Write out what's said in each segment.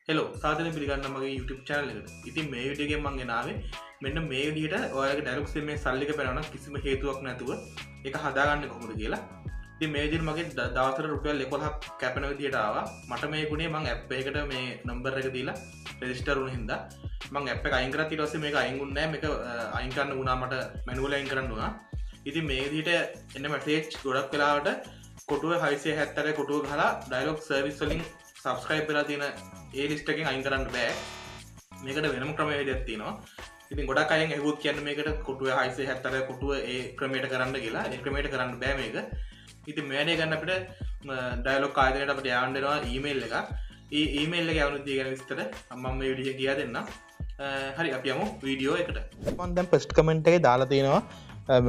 Hello සාදරයෙන් පිළිගන්නවා මගේ YouTube channel එකට. ඉතින් මේ වීඩියෝ එකෙන් මම ගෙනාවේ මෙන්න මේ විදිහට ඔයාලගේ Dialog sim එකේ සල්ලි කැපෙනවා නම් කිසිම හේතුවක් නැතුව ඒක හදාගන්නේ කොහොමද කියලා. ඉතින් මේ විදිහට මගේ දවසට රුපියල් 11ක් කැපෙන විදිහට ආවා. මට මේ ගුණේ මම app එකකට මේ number එක දීලා register වුණ හින්දා මම app එක අයින් කරත් ඊට පස්සේ මේක අයින් වුණේ නැහැ. මේක අයින් කරන්න වුණා මට manual අයින් කරන්න වුණා. ඉතින් මේ විදිහට එන්න message ගොඩක් වෙලාවට කොටුව 670 කොටුව ගහලා Dialog service වලින් subscribe කරලා තියෙන ඒ ලිස්ට් එකෙන් අයින් කරන්න බෑ. මේකට වෙනම ක්‍රමවේදයක් තියෙනවා. ඉතින් ගොඩක් අයන් ඇහුවොත් කියන්නේ මේකට කොටුව 670 කොටුව ඒ ක්‍රමයට කරන්න කියලා. ඒ ක්‍රමයට කරන්න බෑ මේක. ඉතින් මේ වැඩේ ගන්න අපිට Dialog ආයතනයට අපිට යවන්න වෙනවා ඊමේල් එකක්. ඒ ඊමේල් එක යවන දේ ගැන විස්තර මම මේ වීඩියෝ එකේ කියා දෙන්නම්. හරි අපි යමු වීඩියෝ එකට. මම දැන් ෆස්ට් කමෙන්ට් එකේ දාලා තියෙනවා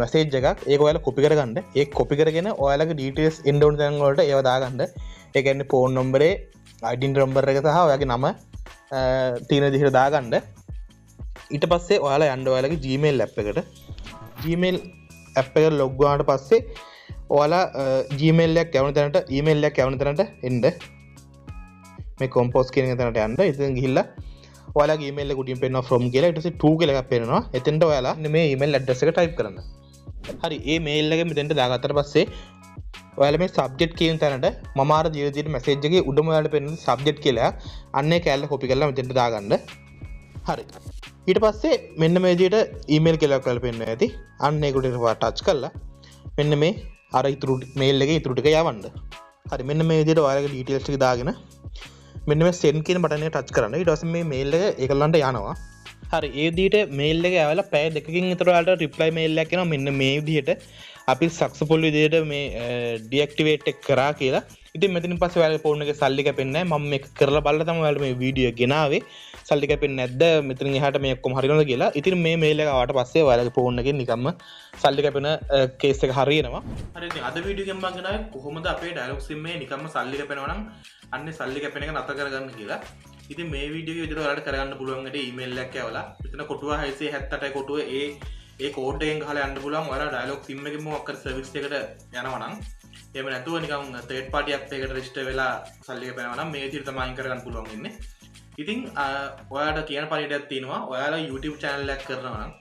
මැසේජ් එකක්. ඒක ඔයාලා කොපි කරගන්න. ඒක කොපි කරගෙන ඔයාලගේ ඩීටේල්ස් එන්න ඕන තැන් වලට ඒව දාගන්න. ඒ කියන්නේ ෆෝන් නම්බරේ identity number එක සහ ඔයාගේ නම තියෙන විදිහට දාගන්න. ඊට පස්සේ ඔයාලා යන්න ඔයාලගේ Gmail app එකට. Gmail app එකට log වුණාට පස්සේ ඔයාලා Gmail එකක් යවන තැනට email එකක් යවන තැනට එන්න. මේ compose කියන තැනට යන්න. ඉතින් ගිහිල්ලා ඔයාලගේ email එක උඩින් පෙන්නනවා from කියලා. ඊට පස්සේ to කියලා එකක් පෙන්නනවා. එතෙන්ට ඔයාලා මේ email address එක type කරන්න. හරි මේ mail එක මෙතෙන්ට දාගත්තට පස්සේ ඔයාලා මේ subject කියන තැනට මම අර දීලා තියෙන message එකේ උඩම ඔයාලට පෙන්නන subject කියලා අන්නේ කැලල copy කරලා මෙතෙන්ට දාගන්න. හරි. ඊට පස්සේ මෙන්න මේ විදිහට email කියලා කරලා පෙන්නනවා ඇති. අන්න ඒක උඩට touch කරලා මෙන්න මේ අර ඉතුරු mail එකේ ඉතුරු ටික යවන්න. හරි මෙන්න මේ විදිහට ඔයාලගේ details ටික දාගෙන මෙන්න මේ send කියන බටන් එක touch කරන්න. ඊට පස්සේ මේ mail එක ඒකලන්ට යනවා. හරි ඒ විදිහට mail එක ඇවිල්ලා පැය දෙකකින් විතර ඔයාලට reply mail එකක් එනවා මෙන්න මේ විදිහට අපි successful විදිහට මේ deactivate එක කරා කියලා. ඉතින් මෙතනින් පස්සේ ඔයාලගේ ෆෝන් එකේ සල්ලි කැපෙන්නේ නැහැ. මම මේක කරලා බලලා තමයි ඔයාලට මේ වීඩියෝ ගෙනාවේ. සල්ලි කැපෙන්නේ නැද්ද? මෙතනින් එහාට මේ ඔක්කොම හරියනවද කියලා. ඉතින් මේ mail එක ආවට පස්සේ ඔයාලගේ ෆෝන් එකෙන් නිකම්ම සල්ලි කැපෙන කේස් එක හරියනවා. හරි ඉතින් අද වීඩියෝ එකෙන් මම ගෙනාවේ කොහොමද අපේ Dialog sim එකේ නිකම්ම සල්ලි කැපෙනවා නම් අන්නේ සල්ලි කැපෙන එක නතර කරගන්න කියලා. ඉතින් මේ වීඩියෝ එක විතර ඔයාලට කරගන්න පුළුවන් වැඩේ ඊමේල් එකක් යවලා මෙතන කොටුව 678 කොටුව ඒ කෝඩ් එකෙන් ගහලා යන්න පුළුවන් ඔයාලා Dialog sim එකෙන් මොකක් කර සර්විස් එකකට යනවා නම් එහෙම නැතුව නිකන් third party app එකකට register වෙලා සල්ලි ගෙවනවා නම් මේ විදිහට තමයි අයින් කරගන්න පුළුවන් ඉන්නේ. ඉතින් ඔයාලට කියන පණිවිඩයක් තියෙනවා ඔයාලා YouTube channel එකක් කරනවා නම්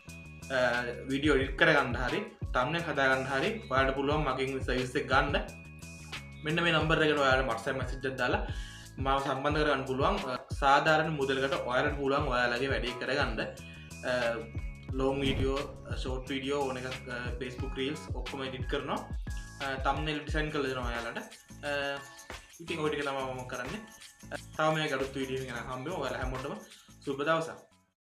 වීඩියෝ edit කරගන්න හරි thumbnail හදාගන්න හරි ඔයාලට පුළුවන් මගෙන් සර්විස් එක ගන්න. මෙන්න මේ නම්බර් එකට ඔයාලට WhatsApp message එකක් දාලා මාව සම්බන්ධ කරගන්න පුළුවන්. සාධාරණ මුදලකට ඔයාලට පුළුවන් ඔයාලගේ වැඩේ කරගන්න. long video, short video ඕන එකක් Facebook reels ඔක්කොම edit කරනවා. thumbnail design කරලා දෙනවා ඔයාලට. ඉතින් ඔය ටික තමයි මම කරන්නේ. තව මේ ගඩොත් වීඩියෝ එක ගැන හම්බෙමු. ඔයාලා හැමෝටම සුබ දවසක්.